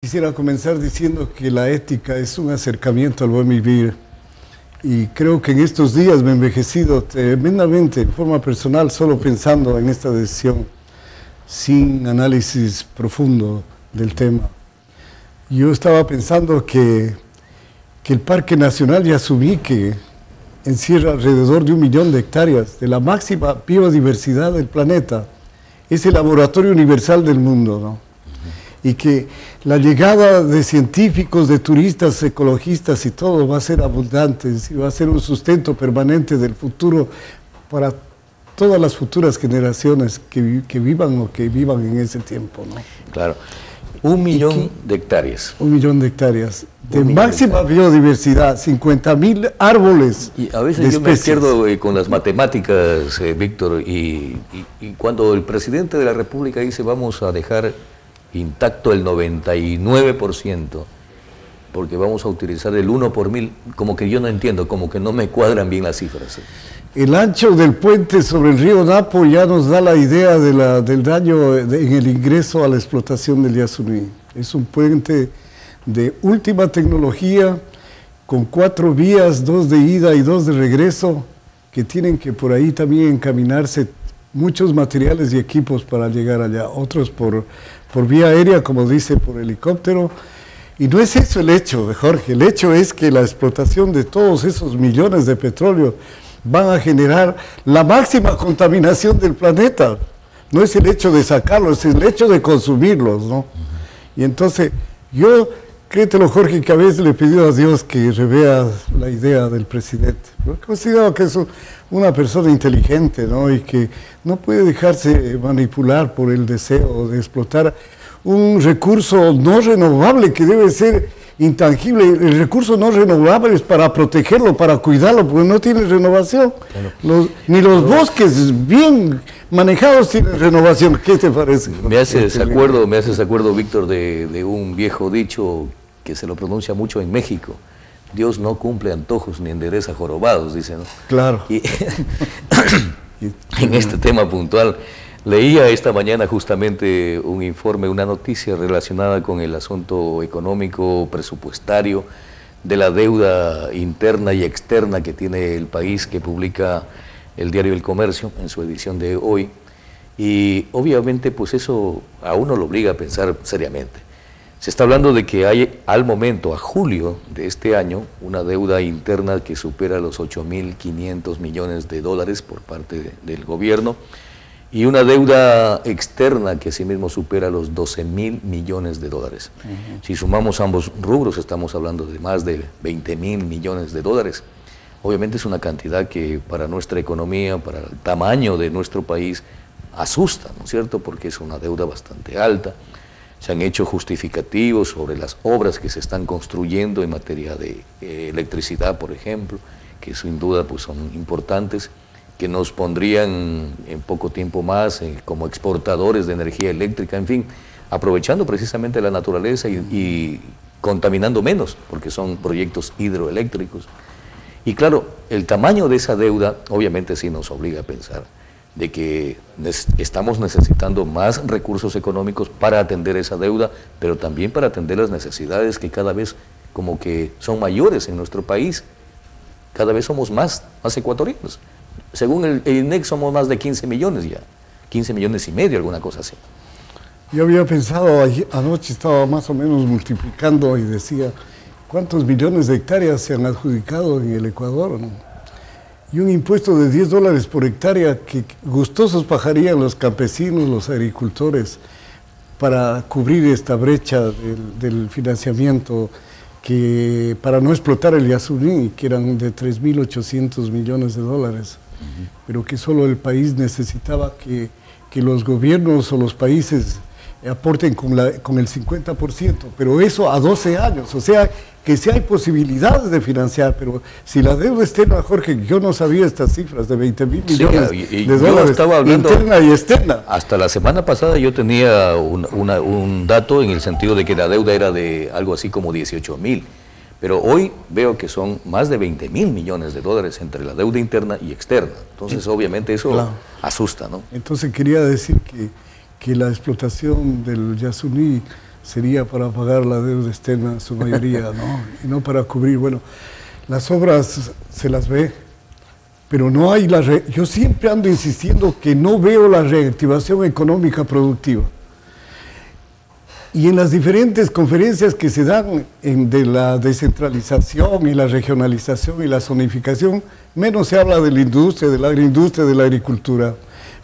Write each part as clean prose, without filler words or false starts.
Quisiera comenzar diciendo que la ética es un acercamiento al buen vivir y creo que en estos días me he envejecido tremendamente en forma personal solo pensando en esta decisión sin análisis profundo del tema. Yo estaba pensando que el Parque Nacional Yasuní, que encierra alrededor de 1 millón de hectáreas de la máxima biodiversidad del planeta, es el laboratorio universal del mundo, ¿no? Y que la llegada de científicos, de turistas, ecologistas y todo va a ser abundante, es decir, va a ser un sustento permanente del futuro para todas las futuras generaciones que vivan o que vivan en ese tiempo, ¿no? Claro. 1 millón de hectáreas. 1 millón de hectáreas de máxima biodiversidad, 50.000 árboles. Y a veces yo me pierdo con las matemáticas, Víctor, y cuando el presidente de la República dice vamos a dejar intacto el 99%, porque vamos a utilizar el 1 por 1000, como que yo no entiendo, como que no me cuadran bien las cifras. El ancho del puente sobre el río Napo ya nos da la idea del daño en el ingreso a la explotación del Yasuní. Es un puente de última tecnología, con 4 vías, 2 de ida y 2 de regreso, que tienen que por ahí también encaminarse muchos materiales y equipos para llegar allá, otros por vía aérea, como dice, por helicóptero. Y no es eso el hecho, Jorge, el hecho es que la explotación de todos esos millones de petróleo van a generar la máxima contaminación del planeta. No es el hecho de sacarlos, es el hecho de consumirlos, ¿no? Y entonces, yo, créetelo, Jorge, que a veces le he pedido a Dios que revea la idea del presidente. Yo considero que es una persona inteligente, ¿no? Y que no puede dejarse manipular por el deseo de explotar un recurso no renovable que debe ser intangible. El recurso no renovable es para protegerlo, para cuidarlo, porque no tiene renovación. Ni los bosques bien manejados tienen renovación. ¿Qué te parece? Me haces acuerdo, Víctor, de un viejo dicho que se lo pronuncia mucho en México. Dios no cumple antojos ni endereza jorobados, dice, ¿no? Claro. Y en este tema puntual, leía esta mañana justamente un informe, una noticia relacionada con el asunto económico, presupuestario, de la deuda interna y externa que tiene el país, que publica el diario El Comercio en su edición de hoy. Y obviamente pues eso a uno lo obliga a pensar seriamente. Se está hablando de que hay al momento, a julio de este año, una deuda interna que supera los 8.500 millones de dólares por parte del gobierno, y una deuda externa que asimismo supera los 12.000 millones de dólares. Si sumamos ambos rubros, estamos hablando de más de 20.000 millones de dólares. Obviamente es una cantidad que para nuestra economía, para el tamaño de nuestro país, asusta, ¿no es cierto? Porque es una deuda bastante alta. Se han hecho justificativos sobre las obras que se están construyendo en materia de electricidad, por ejemplo, que sin duda pues, son importantes, que nos pondrían en poco tiempo más como exportadores de energía eléctrica, en fin, aprovechando precisamente la naturaleza y contaminando menos, porque son proyectos hidroeléctricos. Y claro, el tamaño de esa deuda obviamente sí nos obliga a pensar de que estamos necesitando más recursos económicos para atender esa deuda, pero también para atender las necesidades que cada vez como que son mayores en nuestro país. Cada vez somos más ecuatorianos. Según el INEC somos más de 15 millones ya, 15 millones y medio, alguna cosa así. Yo había pensado, anoche estaba más o menos multiplicando y decía, ¿cuántos millones de hectáreas se han adjudicado en el Ecuador, ¿no? Y un impuesto de $10 por hectárea que gustosos pagarían los campesinos, los agricultores, para cubrir esta brecha del financiamiento, que para no explotar el Yasuní, que eran de 3.800 millones de dólares, pero que solo el país necesitaba que los gobiernos o los países aporten con el 50%, pero eso a 12 años, o sea, que sí hay posibilidades de financiar, pero si la deuda externa, Jorge, yo no sabía estas cifras de 20.000 millones de dólares, estaba hablando, interna y externa. Hasta la semana pasada yo tenía un dato en el sentido de que la deuda era de algo así como 18.000, pero hoy veo que son más de 20.000 millones de dólares entre la deuda interna y externa, entonces obviamente eso asusta, ¿no? Entonces quería decir que la explotación del Yasuní sería para pagar la deuda externa en su mayoría, ¿no? Y no para cubrir, bueno, las obras se las ve, pero no hay yo siempre ando insistiendo que no veo la reactivación económica productiva. Y en las diferentes conferencias que se dan de la descentralización y la regionalización y la zonificación, menos se habla de la industria, de la agroindustria, de la agricultura,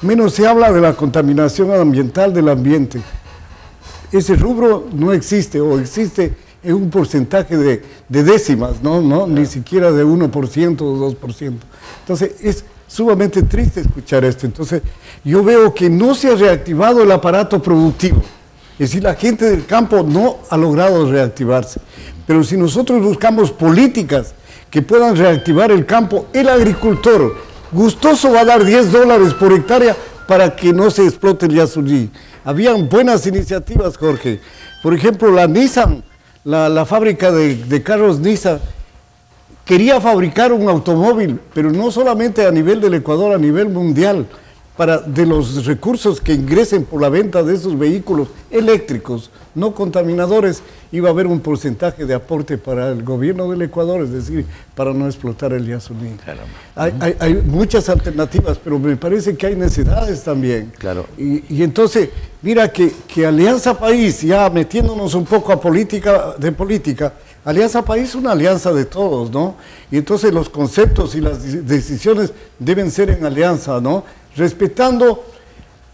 menos se habla de la contaminación ambiental del ambiente. Ese rubro no existe, o existe en un porcentaje de décimas, ¿no? Ni siquiera de 1% o 2%. Entonces es sumamente triste escuchar esto. Entonces yo veo que no se ha reactivado el aparato productivo. Es decir, la gente del campo no ha logrado reactivarse. Pero si nosotros buscamos políticas que puedan reactivar el campo, el agricultor gustoso va a dar $10 por hectárea para que no se explote el Yasuní. Habían buenas iniciativas, Jorge. Por ejemplo, la Nissan, la fábrica de carros Nissan, quería fabricar un automóvil, pero no solamente a nivel del Ecuador, a nivel mundial, de los recursos que ingresen por la venta de esos vehículos eléctricos, no contaminadores, iba a haber un porcentaje de aporte para el gobierno del Ecuador, es decir, para no explotar el Yasuní. Hay muchas alternativas, pero me parece que hay necesidades también. Claro. Y entonces, mira que Alianza País, ya metiéndonos un poco a política, Alianza País es una alianza de todos, ¿no? Y entonces los conceptos y las decisiones deben ser en alianza, ¿no? Respetando,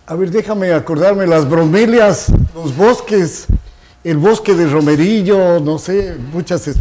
a ver, déjame acordarme, las bromelias, los bosques, el bosque de Romerillo, no sé, muchas especies.